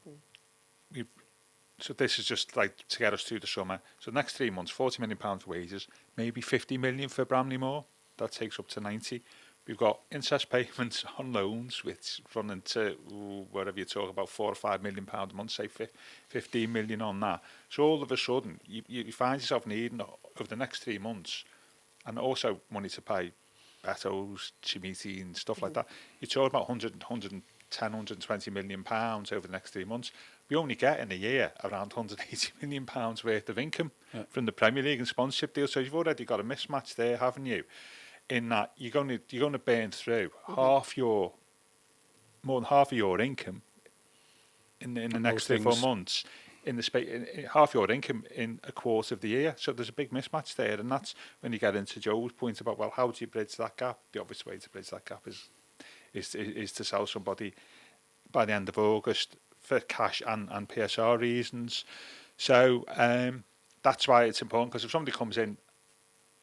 So this is just like to get us through the summer. So next 3 months, £40 million of wages, maybe 50 million for Bramley-Moore. That takes up to 90. We've got interest payments on loans, which run into whatever you talk about, £4 or £5 million a month, say 15 million on that. So all of a sudden, you find yourself needing over the next 3 months, and also money to pay Beto's, Chimiti and stuff like that. You're talking about 110, 120 million pounds over the next 3 months. We only get in a year around 180 million pounds worth of income from the Premier League and sponsorship deals. So you've already got a mismatch there, haven't you? In that you're going to burn through more than half of your income in the next 3 or 4 months, in half your income in a quarter of the year. So there's a big mismatch there, and that's when you get into Joe's point about, well, how do you bridge that gap? The obvious way to bridge that gap is to sell somebody by the end of August for cash and PSR reasons. So that's why it's important, because if somebody comes in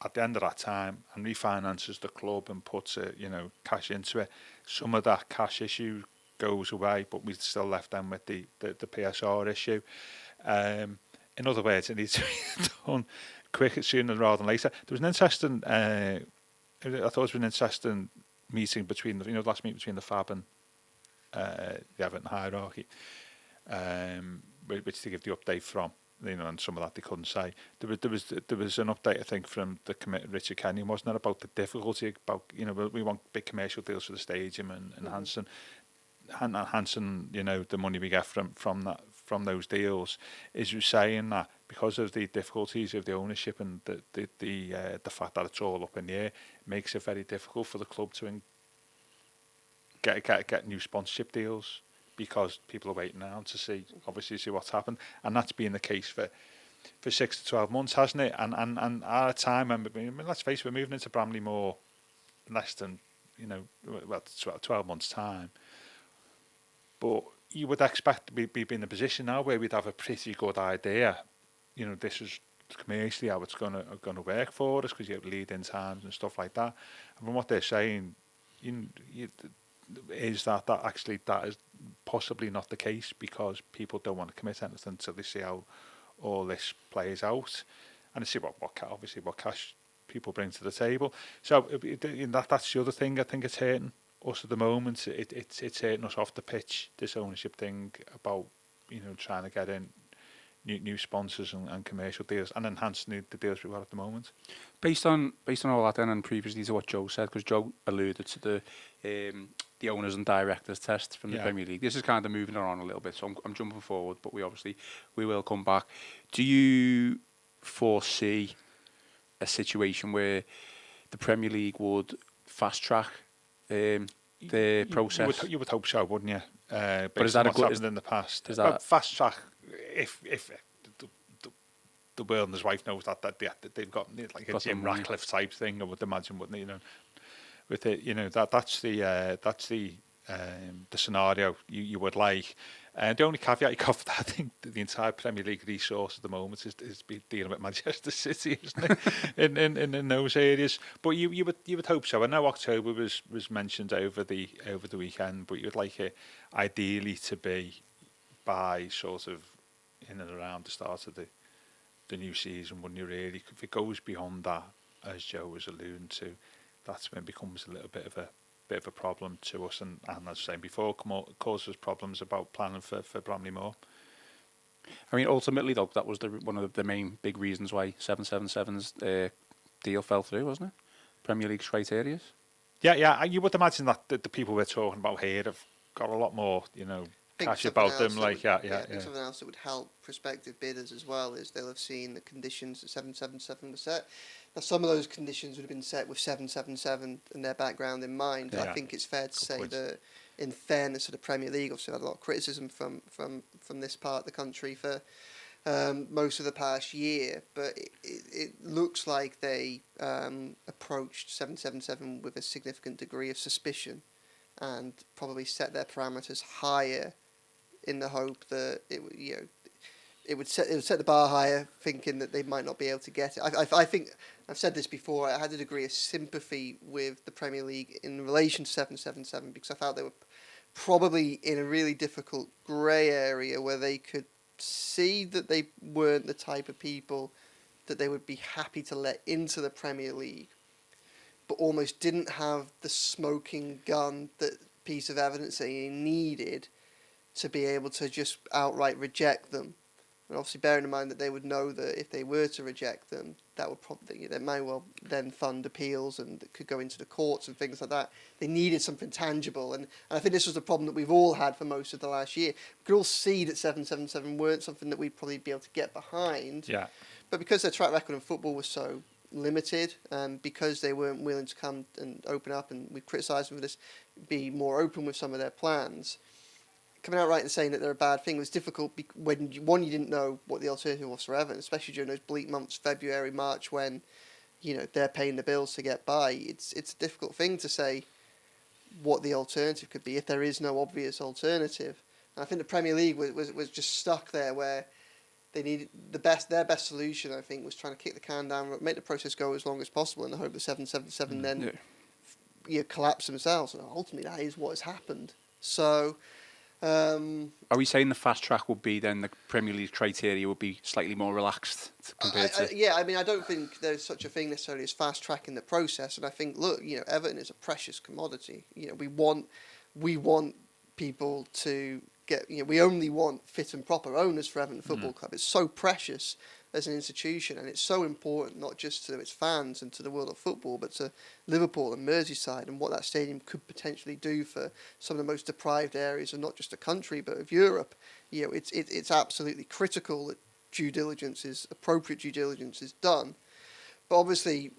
at the end of that time and refinances the club and puts cash into it, some of that cash issue goes away, but we're still left then with the PSR issue. In other words, it needs to be done quicker, sooner rather than later. There was an interesting, I thought it was an interesting meeting between the last meeting between the FAB and the Everton hierarchy, which they give the update from. And some of that they couldn't say. There was an update, I think, from the Richard Kenyon, wasn't it, about the difficulty about we want big commercial deals for the stadium and enhancing the money we get from those deals. Is you saying that because of the difficulties of the ownership and the fact that it's all up in the air, it makes it very difficult for the club to get new sponsorship deals, because people are waiting now to see what's happened, and that's been the case for 6 to 12 months, hasn't it? And our time, I mean, let's face it, we're moving into Bramley-Moore less than 12 months' time. But you would expect we'd be in a position now where we'd have a pretty good idea. This is commercially how it's going to work for us, because you have lead-in times and stuff like that. And from what they're saying, is that is possibly not the case, because people don't want to commit anything until they see how all this plays out and see what cash people bring to the table. So that's the other thing I think it's hurting us at the moment. It's hurting us off the pitch, this ownership thing about trying to get in new sponsors and commercial deals and enhancing the deals we've got at the moment. Based on all that then, and previously to what Joe said, because Joe alluded to the owners and directors test from the Premier League. This is kind of moving on a little bit, so I'm jumping forward, but we will come back. Do you foresee a situation where the Premier League would fast track the process? You would hope so, wouldn't you? But is that happened in the past? Is that fast track? If the world and his wife knows that they've got like a Jim Ratcliffe type thing, I would imagine, wouldn't they? With it, that's the scenario you would like. And the only caveat you got for that, I think, the entire Premier League resource at the moment is dealing with Manchester City, isn't it? in those areas. But you would hope so. I know October was mentioned over the weekend, but you'd like it ideally to be by sort of in and around the start of the new season, wouldn't you really? If it goes beyond that, as Joe was alluding to, that's when it becomes a little bit of a problem to us, and as I was saying before, causes problems about planning for Bramley-Moore. I mean, ultimately, though, that was one of the main big reasons why 777's deal fell through, wasn't it? Premier League's criteria. Yeah. You would imagine that the people we're talking about here have got a lot more, cash about them. I think something else that would help prospective bidders as well is they'll have seen the conditions that 777 was set. Now, some of those conditions would have been set with 777 and their background in mind. But I think it's fair to say that, in fairness to the Premier League, obviously had a lot of criticism from this part of the country for most of the past year. But it looks like they approached 777 with a significant degree of suspicion and probably set their parameters higher in the hope that it would set the bar higher, thinking that they might not be able to get it. I think I've said this before. I had a degree of sympathy with the Premier League in relation to 777 because I felt they were probably in a really difficult grey area where they could see that they weren't the type of people that they would be happy to let into the Premier League, but almost didn't have the smoking gun, that piece of evidence that he needed to be able to just outright reject them. And obviously bearing in mind that they would know that if they were to reject them, that would probably, they may well then fund appeals and it could go into the courts and things like that. They needed something tangible. And I think this was the problem that we've all had for most of the last year. We could all see that 777 weren't something that we'd probably be able to get behind. Yeah. But because their track record in football was so limited, because they weren't willing to come and open up, and we criticised them for this, be more open with some of their plans, coming out right and saying that they're a bad thing was difficult when you didn't know what the alternative was for Everton, especially during those bleak months, February, March, when they're paying the bills to get by. It's a difficult thing to say what the alternative could be if there is no obvious alternative. And I think the Premier League was just stuck there where they needed their best solution. I think was trying to kick the can down, make the process go as long as possible in the hope that 777 then collapse themselves. And ultimately, that is what has happened. So. Are we saying the fast track would be then the Premier League criteria would be slightly more relaxed compared to? Yeah, I mean, I don't think there's such a thing necessarily as fast tracking the process. And I think, look, Everton is a precious commodity. We want people to get. We only want fit and proper owners for Everton Football Club. It's so precious as an institution, and it's so important not just to its fans and to the world of football, but to Liverpool and Merseyside and what that stadium could potentially do for some of the most deprived areas of not just the country but of Europe. It's absolutely critical that appropriate due diligence is done. But obviously,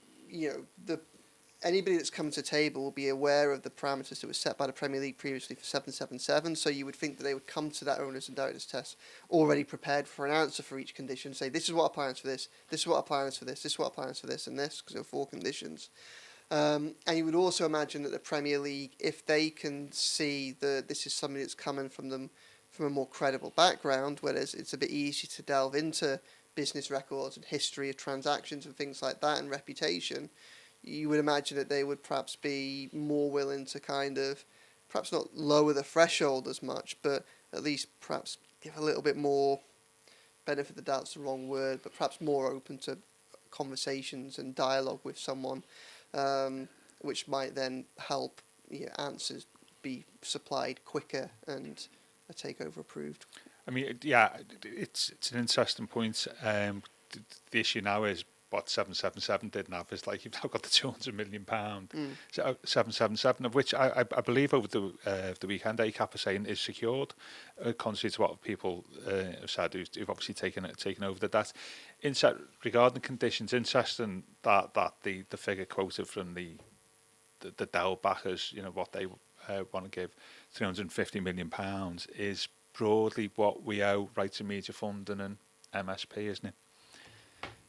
anybody that's come to the table will be aware of the parameters that were set by the Premier League previously for 777, so you would think that they would come to that owners and directors test already prepared for an answer for each condition, say this is what applies for this is what applies for this is what applies for this and this, because there are 4 conditions. And you would also imagine that the Premier League, if they can see that this is something that's coming from them from a more credible background, whereas it's a bit easier to delve into business records and history of transactions and things like that and reputation, you would imagine that they would perhaps be more willing to kind of, perhaps not lower the threshold as much, but at least perhaps give a little bit more, benefit of the doubt's the wrong word, but perhaps more open to conversations and dialogue with someone, which might then help answers be supplied quicker and a takeover approved. I mean, yeah, it's an interesting point. The issue now is what 777 didn't have is like you've now got the £200 million, so 777 of which I believe over the weekend ACAP are saying is secured, contrary to what people have said who've obviously taken over the debt. Regarding conditions, interesting that the figure quoted from the Dell backers, what they want to give £350 million is broadly what we owe Rights and Media Funding and MSP, isn't it?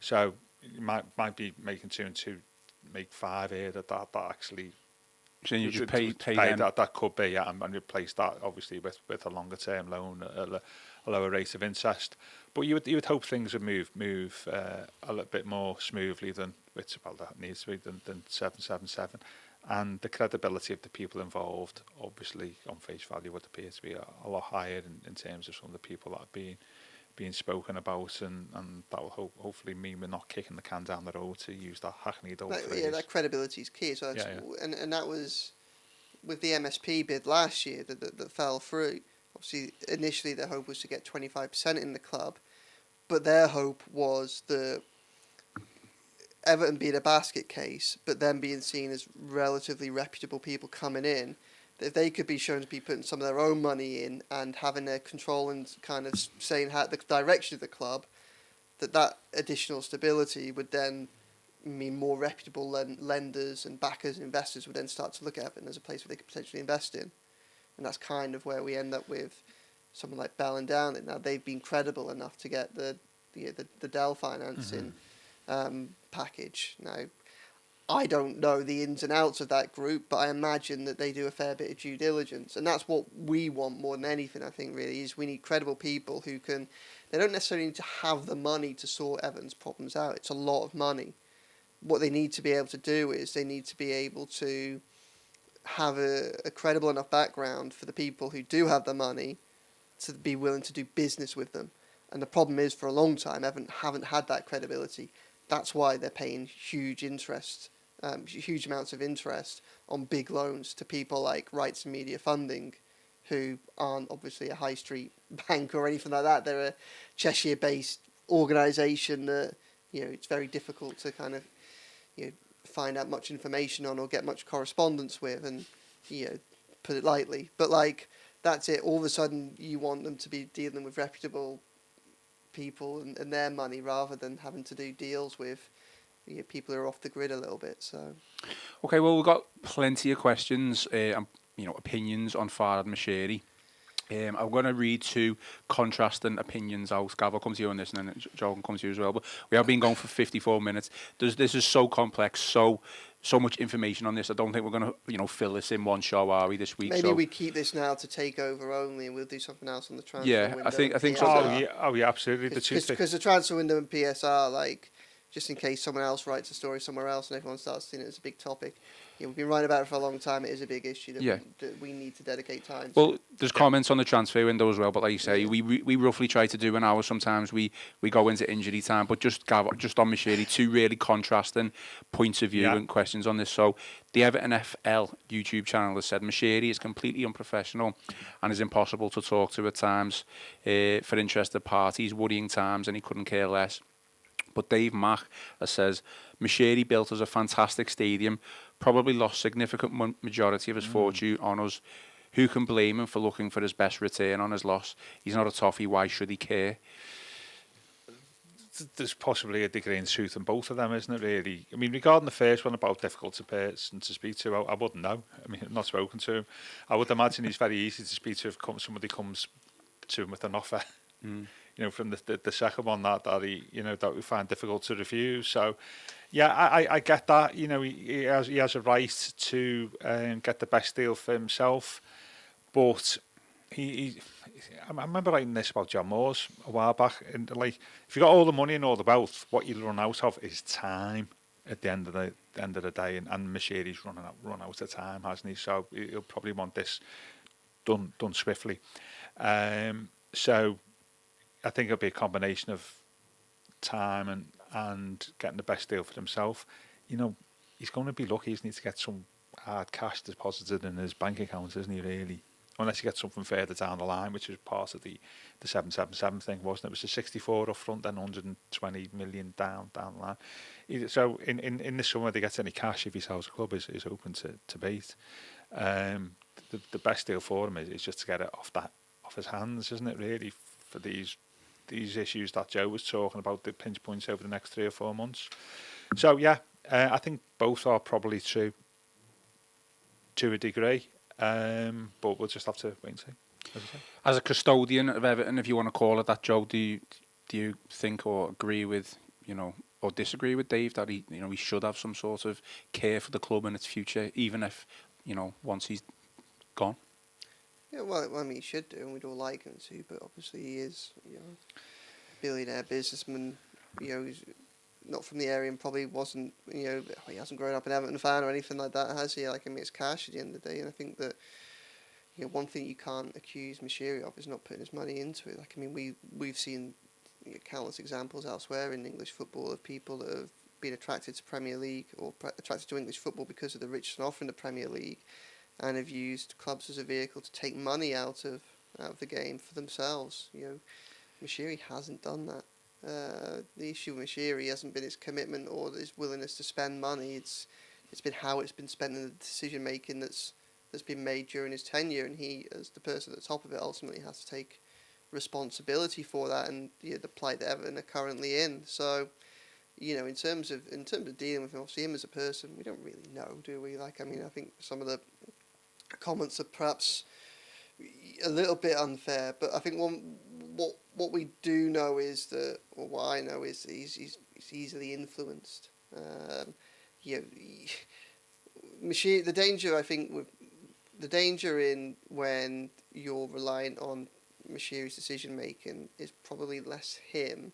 So you might be making 2 and 2, make 5 here. That actually. So you just pay them. That could be, and replace that obviously with a longer term loan at a lower rate of interest. But you would hope things would move a little bit more smoothly than that needs to be than 777, and the credibility of the people involved, obviously on face value, would appear to be a lot higher in terms of some of the people that are being spoken about, and that will hopefully mean we're not kicking the can down the road, to use that hackneyed old phrase. Yeah, that credibility is key. So and that was with the MSP bid last year that fell through. Obviously, initially their hope was to get 25% in the club, but their hope was that Everton being a basket case, but them being seen as relatively reputable people coming in, that if they could be shown to be putting some of their own money in and having their control and kind of saying how the direction of the club, that additional stability would then mean more reputable lenders and backers and investors would then start to look at Everton as a place where they could potentially invest in. And that's kind of where we end up with someone like Bell and Downey. Now, they've been credible enough to get the Dell financing package. Now, I don't know the ins and outs of that group, but I imagine that they do a fair bit of due diligence. And that's what we want more than anything, I think, really, is we need credible people who can... They don't necessarily need to have the money to sort Everton's problems out. It's a lot of money. What they need to be able to do is they need to be able to have a credible enough background for the people who do have the money to be willing to do business with them. And the problem is, for a long time, Everton haven't had that credibility. That's why they're paying huge amounts of interest on big loans to people like Rights and Media Funding, who aren't obviously a high street bank or anything like that. They're a Cheshire-based organisation that, it's very difficult to kind of, find out much information on or get much correspondence with, and, put it lightly. But, that's it. All of a sudden, you want them to be dealing with reputable people and their money rather than having to do deals with people who are off the grid a little bit. So, okay, well, we've got plenty of questions and opinions on Farhad Moshiri. I'm going to read two contrasting opinions out. Gav, I'll come to you on this, and then Joe can come to you as well. But we have been going for 54 minutes. This is so complex, so much information on this. I don't think we're going to, fill this in one show, are we, this week? Maybe we keep this now to Takeover only, and we'll do something else on the transfer window. I think so. Oh yeah, absolutely. Because the transfer window and PSR, just in case someone else writes a story somewhere else and everyone starts seeing it as a big topic. We've been writing about it for a long time. It is a big issue that we need to dedicate time to. Well, there's comments on the transfer window as well, but like you say, we roughly try to do an hour. Sometimes we go into injury time, but just on Moshiri, two really contrasting points of view and questions on this. So the Everton FL YouTube channel has said Moshiri is completely unprofessional and is impossible to talk to at times for interested parties, worrying times, and he couldn't care less. But Dave Mack says, Moshiri built us a fantastic stadium, probably lost significant majority of his fortune on us. Who can blame him for looking for his best return on his loss? He's not a toffee, why should he care? There's possibly a degree in truth in both of them, isn't it, really? I mean, regarding the first one about difficult to person to speak to, I wouldn't know. I mean, I've not spoken to him. I would imagine he's very easy to speak to if somebody comes to him with an offer. From the second one that he that we find difficult to refuse. So, I get that. He has a right to get the best deal for himself, but I remember writing this about John Moores a while back, and if you got all the money and all the wealth, what you run out of is time at the end of the day, and Moshiri's run out of time, hasn't he? So he'll probably want this done swiftly. So I think it'll be a combination of time and getting the best deal for himself. He's going to be lucky. He needs to get some hard cash deposited in his bank account, isn't he, really? Unless you get something further down the line, which was part of the 777 thing, wasn't it? It was a 64 up front, then 120 million down the line. So in the summer, they get any cash if he sells the club is open to bait. The best deal for him is just to get it off his hands, isn't it, really, for these issues that Joe was talking about, the pinch points over the next 3 or 4 months. So, I think both are probably true to a degree, but we'll just have to wait and see. As a custodian of Everton, if you want to call it that, Joe, do you think or agree with, or disagree with Dave that he should have some sort of care for the club and its future, even if, once he's gone? Yeah, well, I mean, he should do, and we'd all like him to, but obviously he is, a billionaire businessman, he's not from the area and probably wasn't, he hasn't grown up an Everton fan or anything like that, has he? It's cash at the end of the day, and I think that, one thing you can't accuse Moshiri of is not putting his money into it. We've seen countless examples elsewhere in English football of people that have been attracted to Premier League or attracted to English football because of the richness offered in the Premier League, and have used clubs as a vehicle to take money out of the game for themselves. Moshiri hasn't done that. The issue with Moshiri hasn't been his commitment or his willingness to spend money. It's been how it's been spent and the decision making that's been made during his tenure, and he, as the person at the top of it, ultimately has to take responsibility for that and the plight that Everton are currently in. So, in terms of dealing with him, obviously him as a person, we don't really know, do we? I think some of the comments are perhaps a little bit unfair, but I think what we do know is that, or what I know is that he's easily influenced. you know, the danger I think with the danger in when you're reliant on Moshiri's decision making is probably less him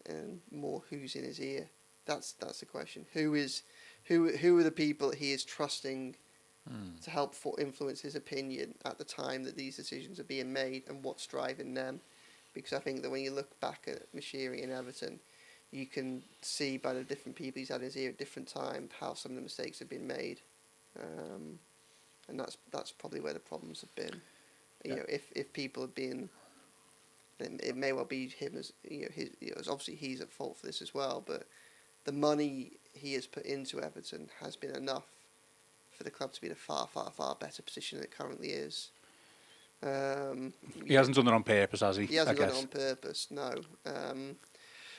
and more who's in his ear. That's the question. Who are the people that he is trusting to help influence his opinion at the time that these decisions are being made, and what's driving them? Because I think that when you look back at Moshiri and Everton, you can see by the different people he's had in his ear at different times how some of the mistakes have been made, and that's probably where the problems have been. You know, if people have been, then it may well be him as obviously he's at fault for this as well, but the money he has put into Everton has been enough for the club to be in a far, far, far better position than it currently is. He hasn't done it on purpose, has he? He hasn't done it on purpose, no.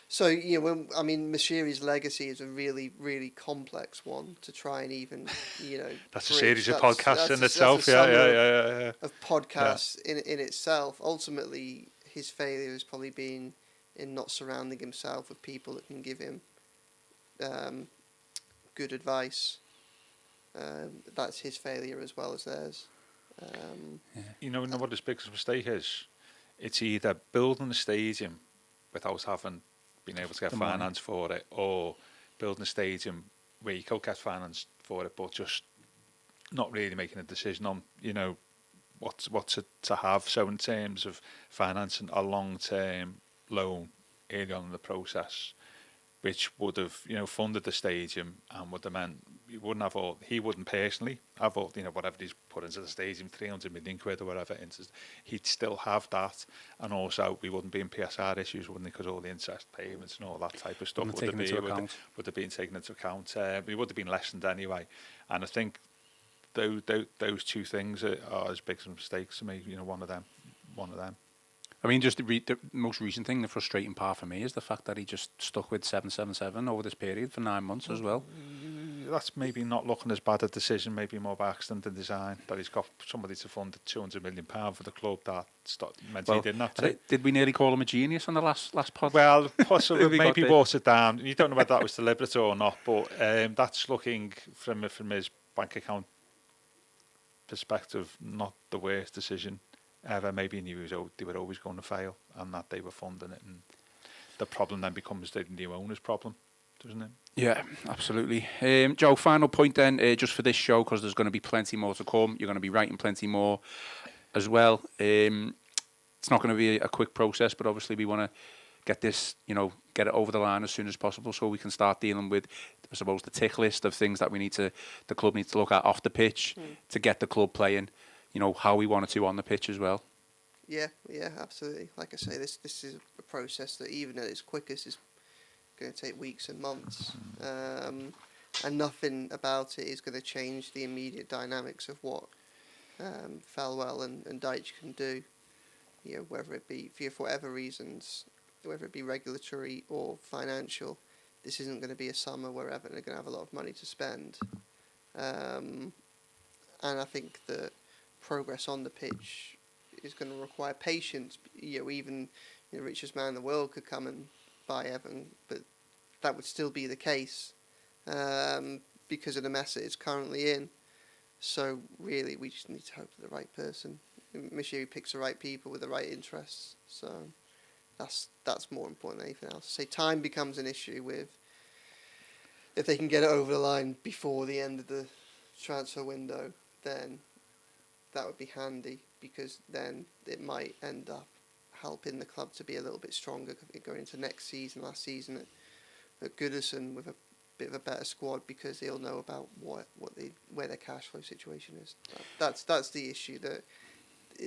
So, you know, Moshiri's legacy is a really, really complex one to try and even, you know... That's a series of podcasts in itself, yeah. Of podcasts in itself. Ultimately, his failure has probably been in not surrounding himself with people that can give him good advice. That's his failure as well as theirs. You know what his biggest mistake is? It's either building a stadium without having been able to get finance for it, or building a stadium where you could get finance for it, but just not really making a decision on, you know, what to have. So in terms of financing a long-term loan early on in the process, which would have, you know, funded the stadium and would have meant he wouldn't personally have all, you know, whatever he's put into the stadium, 300 million quid or whatever, he'd still have that. And also we wouldn't be in PSR issues, wouldn't he, because all the interest payments and all that type of stuff would have been taken into account. We would have been lessened anyway. And I think those two things are as big as mistakes to me, you know, one of them. I mean, just the most recent thing, the frustrating part for me is the fact that he just stuck with 777 over this period for 9 months as well. That's maybe not looking as bad a decision, maybe more by accident than design, that he's got somebody to fund £200 million for the club that meant he didn't have to. Did we nearly call him a genius on the last pod? Well, possibly, maybe brought it down. You don't know whether that was deliberate or not, but that's looking from his bank account perspective, not the worst decision ever. Maybe he knew they were always going to fail and that they were funding it, and the problem then becomes the new owner's problem, doesn't it? Yeah, absolutely. Joe, final point then, just for this show, because there's going to be plenty more to come. You're going to be writing plenty more as well. It's not going to be a quick process, but obviously we want to get this, you know, get it over the line as soon as possible, so we can start dealing with, I suppose, the tick list of things that the club needs to look at off the pitch to get the club playing, you know, how we want it to on the pitch as well. Yeah, absolutely. Like I say, this is a process that even at its quickest is going to take weeks and months, and nothing about it is going to change the immediate dynamics of what Falwell and Deitch can do. You know, whether it be for whatever reasons, whether it be regulatory or financial, this isn't going to be a summer where Everton are going to have a lot of money to spend, and I think that progress on the pitch is going to require patience. You know, even the richest man in the world could come and buy Everton, but that would still be the case because of the mess that it's currently in. So really, we just need to hope for the right person. Moshiri picks the right people with the right interests. So that's more important than anything else. Say time becomes an issue with if they can get it over the line before the end of the transfer window, then that would be handy, because then it might end up helping the club to be a little bit stronger going into next season, last season at Goodison with a bit of a better squad, because they'll know about where their cash flow situation is. That's the issue, that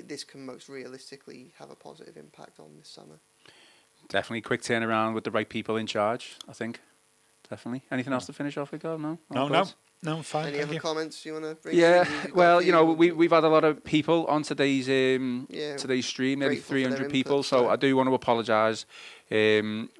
this can most realistically have a positive impact on this summer. Definitely quick turnaround with the right people in charge, I think. Definitely. Anything else to finish off with, Gav? No, fine. Any other comments you want to bring? Yeah, well, you know, we've had a lot of people on today's stream, nearly 300 people. So I do want to apologise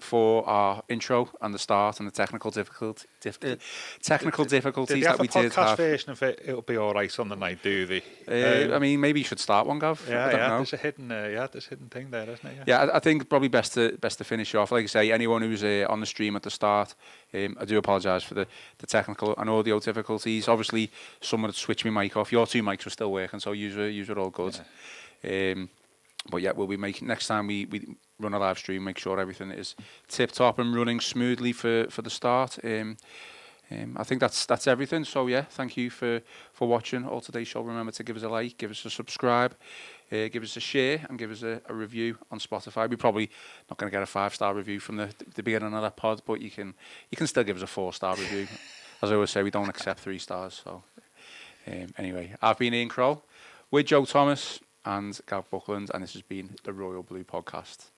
for our intro and the start and the technical difficulties that we did podcast have. version of it, it'll be all right on the night, do they? I mean, maybe you should start one, Gav. I don't know. There's a hidden, there's a hidden thing there, isn't it? Yeah, I think probably best to finish off. Like I say, anyone who's on the stream at the start, I do apologise for the technical and audio difficulties. Obviously, someone had switched my mic off. Your two mics were still working, so you were all good. Yeah. But yeah, we'll be making next time we run a live stream, make sure everything is tip top and running smoothly for the start. I think that's everything. So yeah, thank you for watching all today's show. Remember to give us a like, give us a subscribe, give us a share, and give us a review on Spotify. We're probably not going to get a 5-star review from the beginning of that pod, but you can still give us a 4-star review. As I always say, we don't accept 3 stars. So anyway, I've been Ian Croll with Joe Thomas and Gav Buckland, and this has been the Royal Blue Podcast.